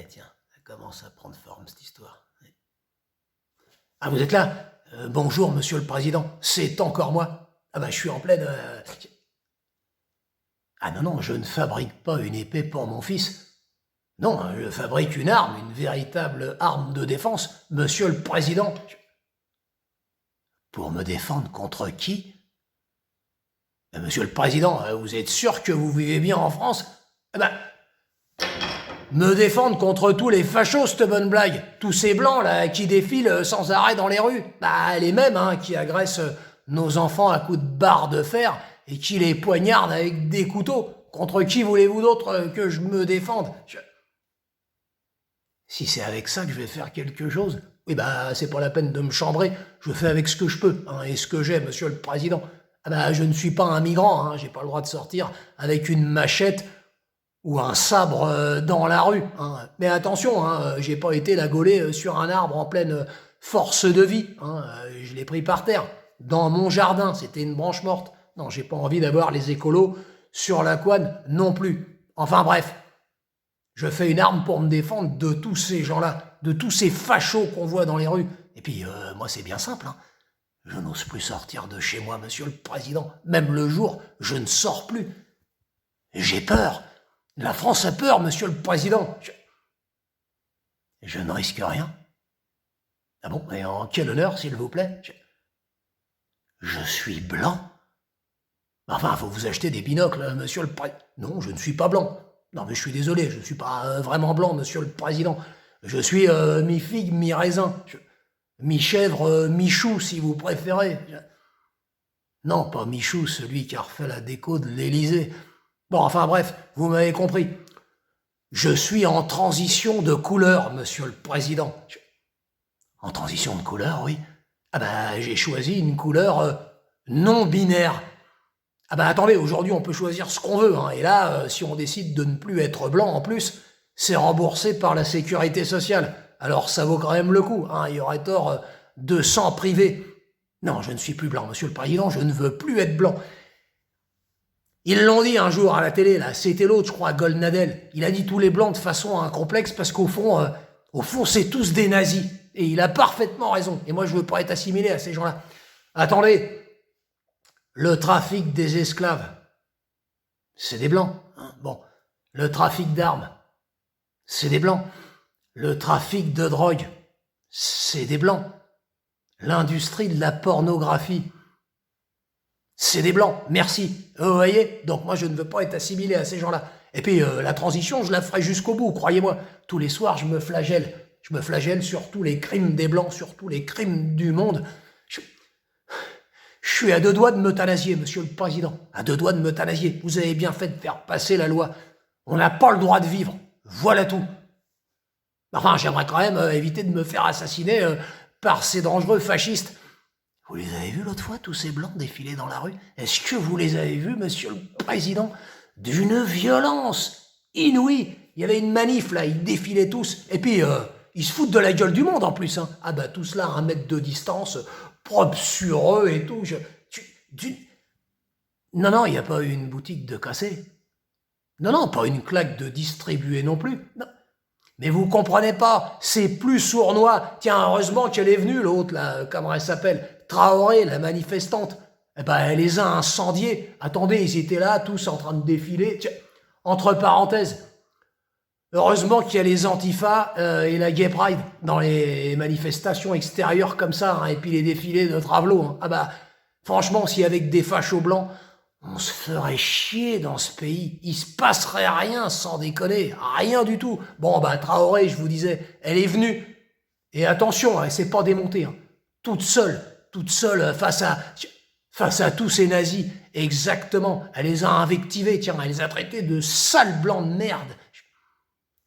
tiens, ça commence à prendre forme, cette histoire. Ah, vous êtes là? Bonjour, monsieur le président, c'est encore moi. Ah bah, je suis en pleine... Ah non, je ne fabrique pas une épée pour mon fils. Non, je fabrique une arme, une véritable arme de défense, monsieur le président. Pour me défendre contre qui? Monsieur le président, vous êtes sûr que vous vivez bien en France? Eh ben, me défendre contre tous les fachos, cette bonne blague. Tous ces blancs, là, qui défilent sans arrêt dans les rues. Bah, les mêmes, qui agressent nos enfants à coups de barre de fer et qui les poignardent avec des couteaux. Contre qui voulez-vous d'autre que je me défende? Si c'est avec ça que je vais faire quelque chose, oui, bah, c'est pas la peine de me chambrer. Je fais avec ce que je peux, et ce que j'ai, monsieur le président. Ah bah, je ne suis pas un migrant, j'ai pas le droit de sortir avec une machette ou un sabre dans la rue. Mais attention, j'ai pas été la gauler sur un arbre en pleine force de vie. Je l'ai pris par terre, dans mon jardin, c'était une branche morte. Non, j'ai pas envie d'avoir les écolos sur la couenne non plus. Enfin bref, je fais une arme pour me défendre de tous ces gens-là, de tous ces fachos qu'on voit dans les rues. Et puis, moi, c'est bien simple, Je n'ose plus sortir de chez moi, monsieur le président. Même le jour, je ne sors plus. J'ai peur. La France a peur, monsieur le président. Je ne risque rien. Ah bon, et en quel honneur, s'il vous plaît? Je suis blanc. Enfin, faut vous acheter des binocles, monsieur le président. Non, je ne suis pas blanc. Non, mais je suis désolé, je ne suis pas vraiment blanc, monsieur le président. Je suis mi-figue, mi-raisin. Mi-chèvre, mi-chou, si vous préférez. Non, pas Michou, celui qui a refait la déco de l'Élysée. Bon, enfin bref, vous m'avez compris. Je suis en transition de couleur, monsieur le président. En transition de couleur, oui. Ah bah, j'ai choisi une couleur non binaire. Ah bah attendez, aujourd'hui on peut choisir ce qu'on veut, et là, si on décide de ne plus être blanc en plus, c'est remboursé par la sécurité sociale. Alors ça vaut quand même le coup, il y aurait tort de s'en priver. Non, je ne suis plus blanc, monsieur le président, je ne veux plus être blanc. Ils l'ont dit un jour à la télé, là, c'était l'autre, je crois, Goldnadel. Il a dit tous les blancs de façon incomplexe parce qu'au fond, c'est tous des nazis. Et il a parfaitement raison. Et moi, je veux pas être assimilé à ces gens-là. Attendez, le trafic des esclaves, c'est des blancs. Bon, le trafic d'armes, c'est des blancs. Le trafic de drogue, c'est des blancs. L'industrie de la pornographie, c'est des blancs. Merci. Vous voyez? Donc moi, je ne veux pas être assimilé à ces gens-là. Et puis, la transition, je la ferai jusqu'au bout, croyez-moi. Tous les soirs, je me flagelle. Je me flagelle sur tous les crimes des blancs, sur tous les crimes du monde. Je suis à deux doigts de m'euthanasier, monsieur le président. À deux doigts de m'euthanasier. Vous avez bien fait de faire passer la loi. On n'a pas le droit de vivre. Voilà tout. Enfin, j'aimerais quand même éviter de me faire assassiner par ces dangereux fascistes. Vous les avez vus l'autre fois, tous ces blancs défiler dans la rue? Est-ce que vous les avez vus, monsieur le président? D'une violence inouïe. Il y avait une manif, là, ils défilaient tous. Et puis, ils se foutent de la gueule du monde, en plus. Ah bah, tous là, 1 mètre de distance, propre sur eux et tout. Non, il n'y a pas eu une boutique de cassée. Non, pas une claque de distribuer non plus. Non. Mais vous comprenez pas, c'est plus sournois. Tiens, heureusement qu'elle est venue, l'autre, là, comment elle s'appelle? Traoré, la manifestante. Eh ben, elle les a incendiés. Attendez, ils étaient là, tous en train de défiler. Tiens, entre parenthèses, heureusement qu'il y a les Antifa et la Gay Pride dans les manifestations extérieures comme ça, et puis les défilés de Travelot. Ah bah, franchement, si avec des fachos blancs, on se ferait chier dans ce pays. Il se passerait rien, sans déconner. Rien du tout. Bon, bah, Traoré, je vous disais, elle est venue. Et attention, elle s'est pas démontée. Toute seule face à tous ces nazis. Exactement. Elle les a invectivés. Tiens, elle les a traités de sales blancs de merde.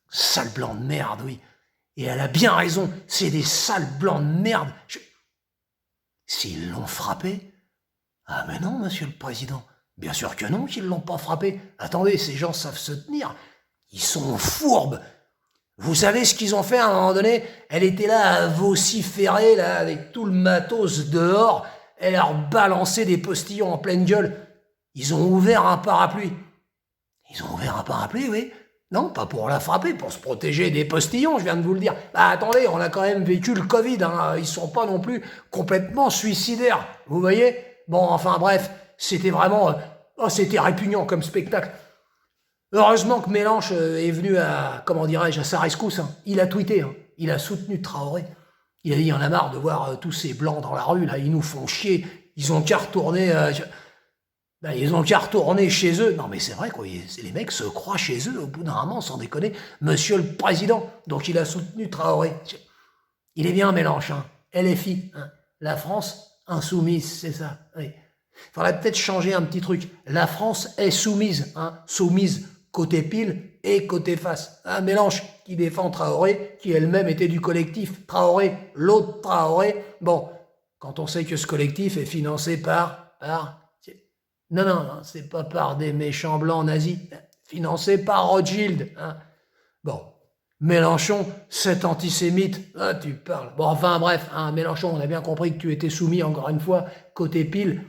Sales blancs de merde, oui. Et elle a bien raison. C'est des sales blancs de merde. S'ils l'ont frappé? Ah, mais non, monsieur le président. Bien sûr que non, qu'ils l'ont pas frappé. Attendez, ces gens savent se tenir. Ils sont fourbes. Vous savez ce qu'ils ont fait à un moment donné? Elle était là à vociférer, là, avec tout le matos dehors. Elle leur balançait des postillons en pleine gueule. Ils ont ouvert un parapluie. Ils ont ouvert un parapluie, oui. Non, pas pour la frapper, pour se protéger des postillons, je viens de vous le dire. Bah attendez, on a quand même vécu le Covid, hein. Ils sont pas non plus complètement suicidaires, vous voyez? Bon, enfin bref, c'était vraiment... c'était répugnant comme spectacle. Heureusement que Mélenche est venu à, comment dirais-je, à sa rescousse. Hein. Il a tweeté, hein. Il a soutenu Traoré. Il a dit, il y en a marre de voir tous ces blancs dans la rue, là, ils nous font chier. Ils ont qu'à retourner... ils ont qu'à retourner chez eux. Non mais c'est vrai quoi, les mecs se croient chez eux au bout d'un moment, sans déconner. Monsieur le Président, donc il a soutenu Traoré. Il est bien Mélenche, hein. LFI, hein. La France insoumise, c'est ça. Oui. Faudrait peut-être changer un petit truc. La France est soumise, hein. Soumise côté pile et côté face. Un Mélenche qui défend Traoré, qui elle-même était du collectif Traoré, l'autre Traoré. Bon, quand on sait que ce collectif est financé par non, c'est pas par des méchants blancs nazis, financés par Rothschild. Hein. Bon, Mélenchon, cet antisémite, tu parles. Bon, enfin bref, hein, Mélenchon, on a bien compris que tu étais soumis, encore une fois, côté pile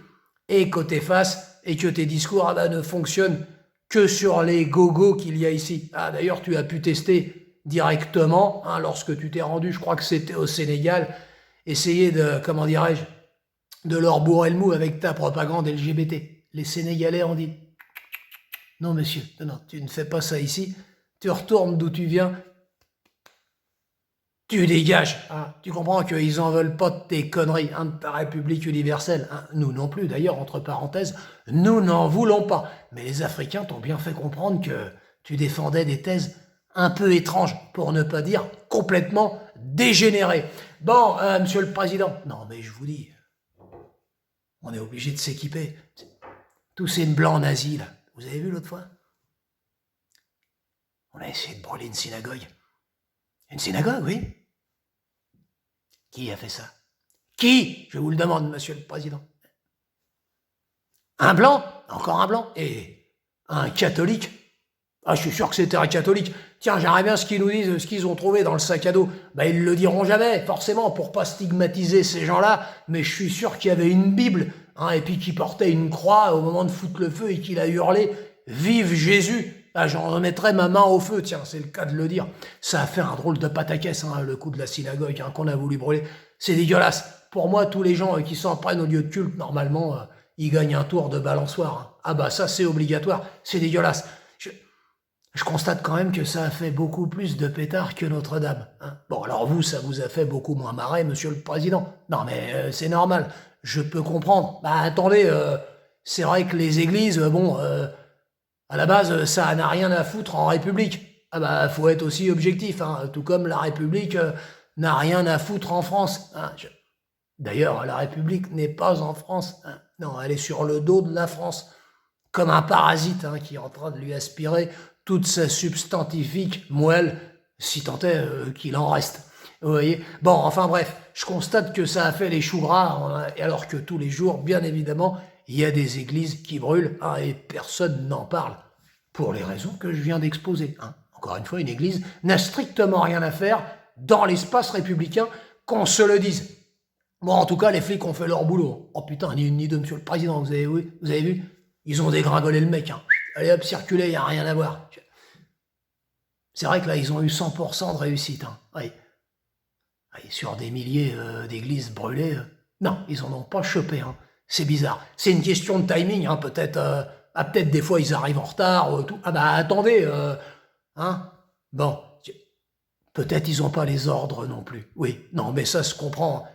et côté face, et que tes discours ne fonctionnent que sur les gogos qu'il y a ici. Ah, d'ailleurs, tu as pu tester directement, hein, lorsque tu t'es rendu, je crois que c'était au Sénégal, essayer de, comment dirais-je, de leur bourrer le mou avec ta propagande LGBT. Les Sénégalais ont dit « Non, monsieur, non, tu ne fais pas ça ici. Tu retournes d'où tu viens. Tu dégages. Hein. Tu comprends qu'ils en veulent pas de tes conneries, hein, de ta République universelle. Hein. Nous non plus, d'ailleurs, entre parenthèses, nous n'en voulons pas. Mais les Africains t'ont bien fait comprendre que tu défendais des thèses un peu étranges, pour ne pas dire complètement dégénérées. Bon, monsieur le Président, non, mais je vous dis, on est obligé de s'équiper. Tous ces blancs nazis, là. Vous avez vu l'autre fois? On a essayé de brûler une synagogue. Une synagogue, oui. Qui a fait ça? Qui? Je vous le demande, monsieur le Président. Un blanc? Encore un blanc? Et un catholique? Ah, je suis sûr que c'était un catholique. Tiens, j'aimerais bien ce qu'ils nous disent, ce qu'ils ont trouvé dans le sac à dos. Ils le diront jamais, forcément, pour pas stigmatiser ces gens-là, mais je suis sûr qu'il y avait une Bible, hein, et puis qu'il portait une croix au moment de foutre le feu et qu'il a hurlé « Vive Jésus !» Ah, j'en remettrai ma main au feu, tiens, c'est le cas de le dire. Ça a fait un drôle de pataquès, hein, le coup de la synagogue, hein, qu'on a voulu brûler. C'est dégueulasse. Pour moi, tous les gens qui s'en prennent au lieu de culte, normalement, ils gagnent un tour de balançoire. Hein. Ah bah ça, c'est obligatoire, c'est dégueulasse. Je constate quand même que ça a fait beaucoup plus de pétards que Notre-Dame. Hein. Bon, alors vous, ça vous a fait beaucoup moins marrer, monsieur le Président. Non, mais c'est normal, je peux comprendre. Bah attendez, c'est vrai que les églises, à la base, ça n'a rien à foutre en République. Ah bah, faut être aussi objectif, hein, tout comme la République n'a rien à foutre en France. Hein. D'ailleurs, la République n'est pas en France. Hein. Non, elle est sur le dos de la France, comme un parasite hein, qui est en train de lui aspirer toute sa substantifique moelle, si tant est qu'il en reste. Vous voyez? Bon, enfin bref, je constate que ça a fait les choux gras, hein, alors que tous les jours, bien évidemment, il y a des églises qui brûlent, hein, et personne n'en parle, pour les raisons que je viens d'exposer. Hein. Encore une fois, une église n'a strictement rien à faire dans l'espace républicain, qu'on se le dise. Bon, en tout cas, les flics ont fait leur boulot. Oh putain, ni une ni deux, monsieur le Président, vous avez vu? Ils ont dégringolé le mec. Hein. Allez hop, circulez, il n'y a rien à voir. C'est vrai que là, ils ont eu 100% de réussite. Hein. Oui. Sur des milliers d'églises brûlées, non, ils en ont pas chopé. Hein. C'est bizarre. C'est une question de timing, hein. Peut-être peut-être des fois, ils arrivent en retard. Tout. Ah bah attendez, hein. Bon, peut-être ils n'ont pas les ordres non plus. Oui, non, mais ça se comprend.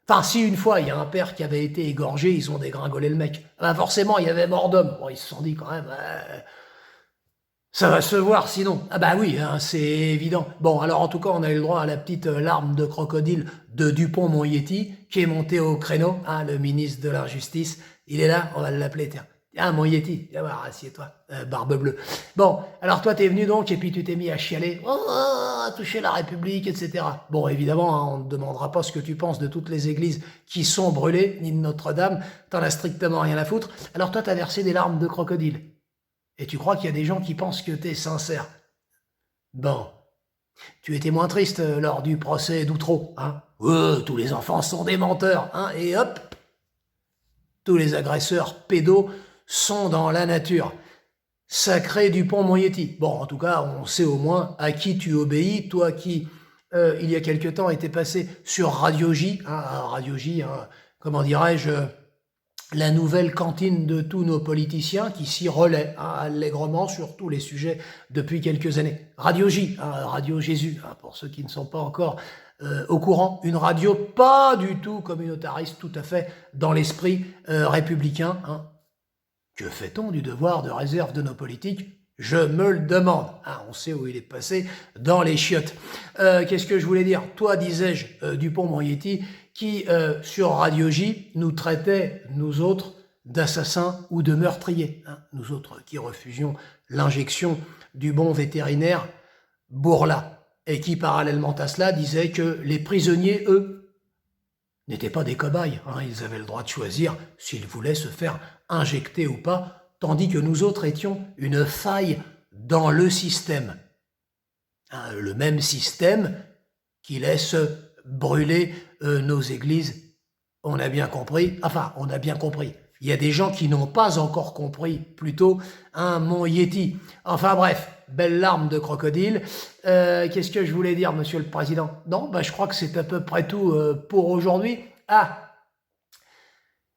Enfin, si une fois, il y a un père qui avait été égorgé, ils ont dégringolé le mec. Ben forcément, il y avait mort d'homme. Bon, ils se sont dit quand même, ça va se voir sinon. Ah bah oui, hein, c'est évident. Bon, alors en tout cas, on a eu le droit à la petite larme de crocodile de Dupont-Moretti, qui est monté au créneau, hein, le ministre de la Justice. Il est là, on va l'appeler, tiens. Ah, Moretti, viens voir, assieds-toi, barbe bleue. Bon, alors toi, t'es venu donc, et puis tu t'es mis à chialer, à toucher la République, etc. Bon, évidemment, hein, on ne demandera pas ce que tu penses de toutes les églises qui sont brûlées, ni de Notre-Dame, t'en as strictement rien à foutre. Alors toi, t'as versé des larmes de crocodile. Et tu crois qu'il y a des gens qui pensent que t'es sincère. Bon, tu étais moins triste lors du procès d'Outreau, hein. Tous les enfants sont des menteurs, hein, et hop, tous les agresseurs pédos sont dans la nature. Sacré Dupond-Moretti. Bon, en tout cas, on sait au moins à qui tu obéis, toi qui, il y a quelque temps, était passé sur Radio J, Radio J, comment dirais-je, la nouvelle cantine de tous nos politiciens qui s'y relaient allègrement sur tous les sujets depuis quelques années. Radio J, Radio Jésus, pour ceux qui ne sont pas encore au courant, une radio pas du tout communautariste, tout à fait dans l'esprit républicain. Que fait-on du devoir de réserve de nos politiques? Je me le demande. On sait où il est passé, dans les chiottes. Qu'est-ce que je voulais dire? Toi, disais-je, Dupond-Moretti, qui, sur Radio J, nous traitait, nous autres, d'assassins ou de meurtriers. Nous autres qui refusions l'injection du bon vétérinaire Bourla. Et qui, parallèlement à cela, disait que les prisonniers, eux, n'étaient pas des cobayes. Ils avaient le droit de choisir s'ils voulaient se faire injecter ou pas, tandis que nous autres étions une faille dans le système. Le même système qui laisse brûler nos églises. On a bien compris. Enfin, on a bien compris. Il y a des gens qui n'ont pas encore compris, plutôt, mon Yéti. Enfin bref, belle larme de crocodile. Qu'est-ce que je voulais dire, Monsieur le Président? Non, je crois que c'est à peu près tout pour aujourd'hui.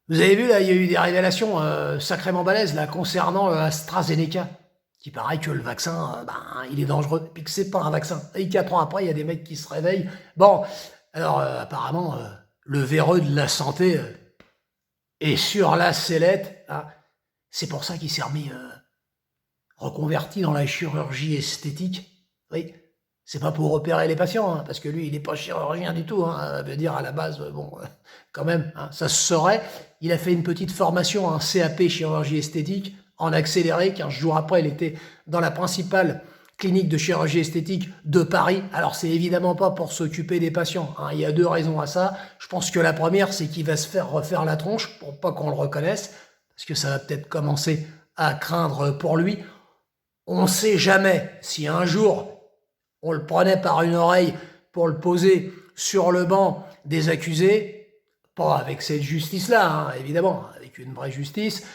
Vous avez vu, là, il y a eu des révélations sacrément balèzes là, concernant AstraZeneca. Qui paraît que le vaccin, il est dangereux, et puis que c'est pas un vaccin. Et 4 ans après, il y a des mecs qui se réveillent. Bon, alors apparemment, le véreux de la santé est sur la sellette. C'est pour ça qu'il s'est remis reconverti dans la chirurgie esthétique. Oui, c'est pas pour opérer les patients, parce que lui, il n'est pas chirurgien du tout. Ça veut dire à la base, quand même, ça se saurait. Il a fait une petite formation, un CAP chirurgie esthétique, en accéléré. 15 jours après, il était dans la principale clinique de chirurgie esthétique de Paris. Alors, c'est évidemment pas pour s'occuper des patients. Il y a 2 raisons à ça. Je pense que la première, c'est qu'il va se faire refaire la tronche pour pas qu'on le reconnaisse, parce que ça va peut-être commencer à craindre pour lui. On ne sait jamais si un jour, on le prenait par une oreille pour le poser sur le banc des accusés, pas avec cette justice-là, évidemment, avec une vraie justice,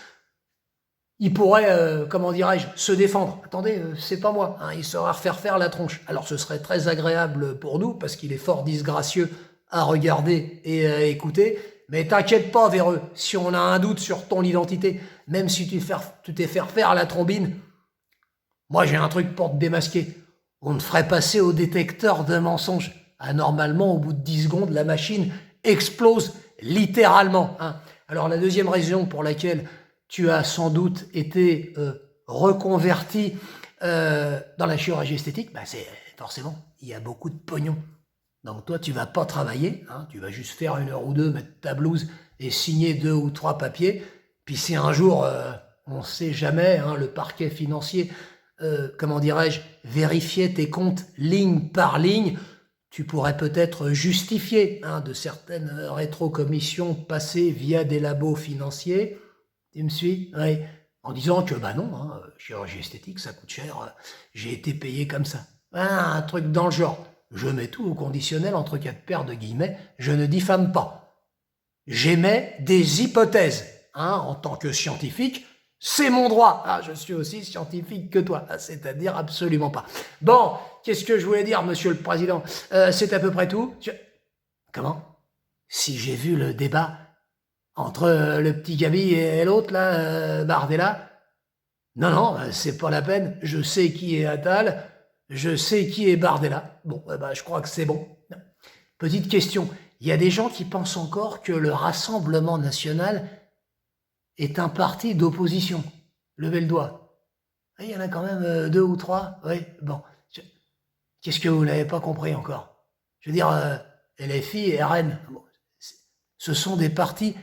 il pourrait, comment dirais-je, se défendre. Attendez, c'est pas moi, il saura refaire faire la tronche. Alors ce serait très agréable pour nous, parce qu'il est fort disgracieux à regarder et à écouter, mais t'inquiète pas, véreux, si on a un doute sur ton identité, même si tu t'es fait refaire la trombine, moi j'ai un truc pour te démasquer. On te ferait passer au détecteur de mensonges. Normalement, au bout de 10 secondes, la machine explose littéralement. Alors la deuxième raison pour laquelle tu as sans doute été reconverti dans la chirurgie esthétique, c'est forcément, il y a beaucoup de pognon. Donc toi, tu vas pas travailler, tu vas juste faire 1 heure ou 2, mettre ta blouse et signer 2 ou 3 papiers. Puis si un jour, on sait jamais, le parquet financier, comment dirais-je, vérifier tes comptes ligne par ligne, tu pourrais peut-être justifier de certaines rétrocommissions passées via des labos financiers. Tu me suis? Oui. En disant que, non, chirurgie esthétique, ça coûte cher, j'ai été payé comme ça. Un truc dans le genre. Je mets tout au conditionnel entre 4 paires de guillemets, je ne diffame pas. J'émets des hypothèses. En tant que scientifique, c'est mon droit. Je suis aussi scientifique que toi, c'est-à-dire absolument pas. Bon, qu'est-ce que je voulais dire, Monsieur le Président? C'est à peu près tout. Comment? Si j'ai vu le débat entre le petit Gabi et l'autre, là, Bardella? Non, c'est pas la peine. Je sais qui est Attal, je sais qui est Bardella. Bon, je crois que c'est bon. Petite question. Il y a des gens qui pensent encore que le Rassemblement national est un parti d'opposition. Levez le doigt. Il y en a quand même 2 ou 3. Oui, bon. Qu'est-ce que vous n'avez pas compris encore? Je veux dire, LFI et RN, ce sont des partis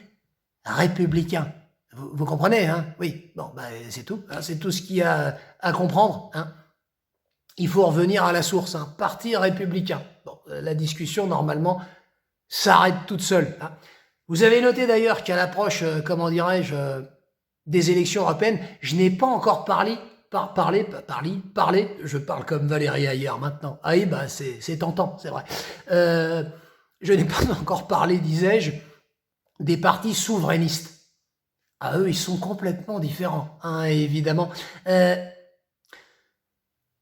républicains. Vous comprenez, Oui, bon, c'est tout. C'est tout ce qu'il y a à comprendre. Il faut revenir à la source. Parti républicain. Bon, la discussion, normalement, s'arrête toute seule. Vous avez noté d'ailleurs qu'à l'approche, comment dirais-je, des élections européennes, je n'ai pas encore parlé, je parle comme Valérie Ayer maintenant. Oui, c'est tentant, c'est vrai. Je n'ai pas encore parlé, disais-je, des partis souverainistes. Ah, eux, ils sont complètement différents, hein, évidemment.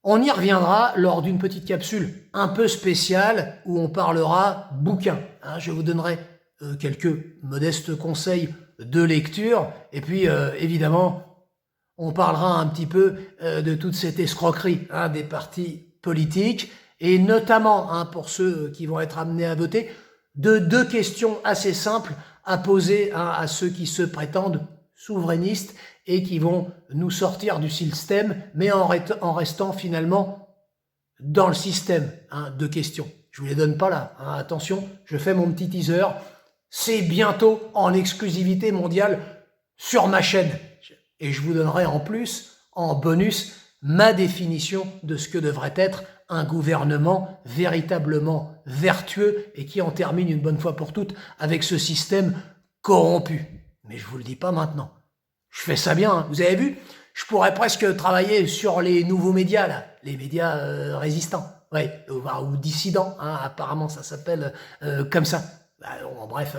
On y reviendra lors d'une petite capsule un peu spéciale où on parlera bouquins, hein. Je vous donnerai quelques modestes conseils de lecture et puis évidemment on parlera un petit peu de toute cette escroquerie, hein, des partis politiques et notamment, hein, pour ceux qui vont être amenés à voter, de deux questions assez simples à poser, hein, à ceux qui se prétendent souverainistes et qui vont nous sortir du système, mais en restant finalement dans le système, hein, de questions. Je vous les donne pas là, hein, attention, je fais mon petit teaser, c'est bientôt en exclusivité mondiale sur ma chaîne. Et je vous donnerai en plus, en bonus, ma définition de ce que devrait être un gouvernement véritablement vertueux et qui en termine une bonne fois pour toutes avec ce système corrompu. Mais je vous le dis pas maintenant. Je fais ça bien, hein. Vous avez vu? Je pourrais presque travailler sur les nouveaux médias, là, les médias résistants, ouais, ou dissidents, hein, apparemment ça s'appelle comme ça. Bah, bon, bref,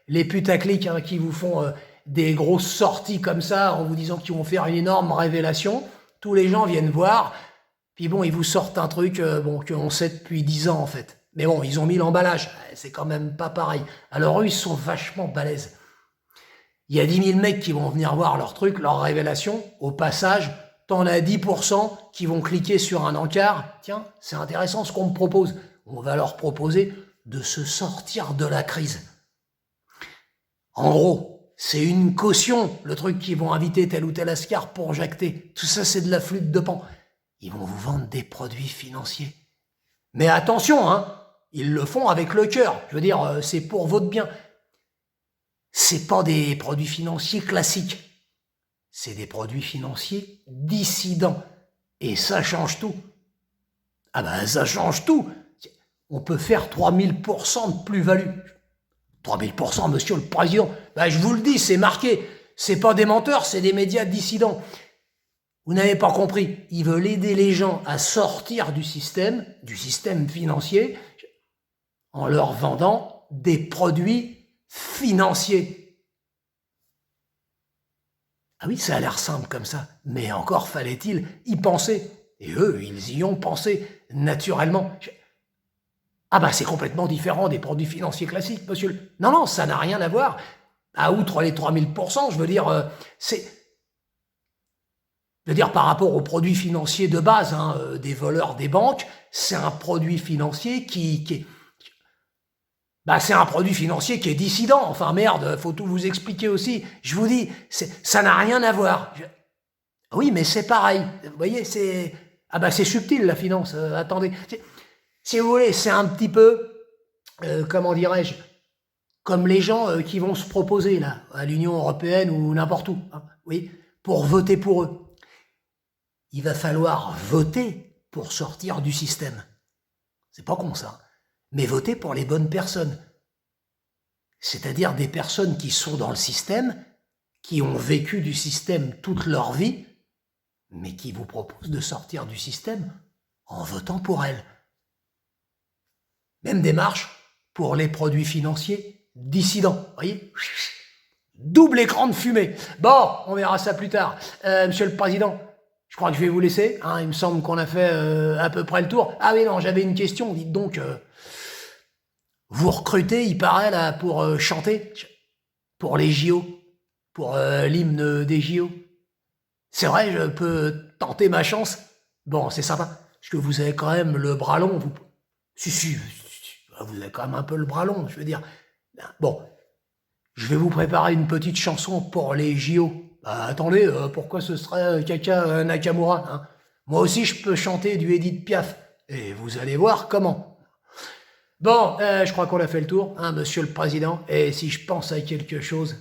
les putaclics, hein, qui vous font des grosses sorties comme ça en vous disant qu'ils vont faire une énorme révélation. Tous les gens viennent voir, puis bon, ils vous sortent un truc bon, qu'on sait depuis 10 ans en fait. Mais bon, ils ont mis l'emballage, c'est quand même pas pareil. Alors eux, ils sont vachement balèzes. Il y a 10 000 mecs qui vont venir voir leur truc, leur révélation. Au passage, t'en as 10% qui vont cliquer sur un encart. Tiens, c'est intéressant ce qu'on me propose. On va leur proposer de se sortir de la crise. En gros, c'est une caution, le truc qu'ils vont inviter tel ou tel ascar pour jacter. Tout ça, c'est de la flûte de Pan. Ils vont vous vendre des produits financiers. Mais attention, hein, ils le font avec le cœur. Je veux dire, c'est pour votre bien. C'est pas des produits financiers classiques. C'est des produits financiers dissidents. Et ça change tout. Ah ben, ça change tout. On peut faire 3000% de plus-value. 3000%, monsieur le président. Ben, je vous le dis, c'est marqué. C'est pas des menteurs, c'est des médias dissidents. Vous n'avez pas compris. Ils veulent aider les gens à sortir du système financier, en leur vendant des produits financiers. Ah oui, ça a l'air simple comme ça, mais encore fallait-il y penser. Et eux, ils y ont pensé naturellement. Ah bah c'est complètement différent des produits financiers classiques, monsieur. Non, non, ça n'a rien à voir. À outre les 3000%, je veux dire, par rapport aux produits financiers de base, hein, des voleurs des banques, c'est un produit financier c'est un produit financier qui est dissident. Enfin merde, faut tout vous expliquer aussi. Je vous dis, ça n'a rien à voir. Oui, mais c'est pareil. Vous voyez, c'est subtil la finance. Attendez, si vous voulez, c'est un petit peu, comment dirais-je, comme les gens qui vont se proposer là à l'Union européenne ou n'importe où, hein, oui, pour voter pour eux. Il va falloir voter pour sortir du système. C'est pas con ça. Mais voter pour les bonnes personnes. C'est-à-dire des personnes qui sont dans le système, qui ont vécu du système toute leur vie, mais qui vous proposent de sortir du système en votant pour elles. Même démarche pour les produits financiers dissidents. Voyez ? Double écran de fumée. Bon, on verra ça plus tard. Monsieur le Président, je crois que je vais vous laisser. Hein, il me semble qu'on a fait à peu près le tour. Ah oui, non, j'avais une question. Dites donc, vous recrutez, il paraît, là, pour chanter, pour les JO, pour l'hymne des JO. C'est vrai, je peux tenter ma chance. Bon, c'est sympa, parce que vous avez quand même le bras long. Si, vous avez quand même un peu le bras long, je veux dire. Bon, je vais vous préparer une petite chanson pour les JO. Attendez, pourquoi ce serait Kaka Nakamura, hein? Moi aussi, je peux chanter du Edith Piaf. Et vous allez voir comment. Bon, je crois qu'on a fait le tour, hein, monsieur le président. Et si je pense à quelque chose,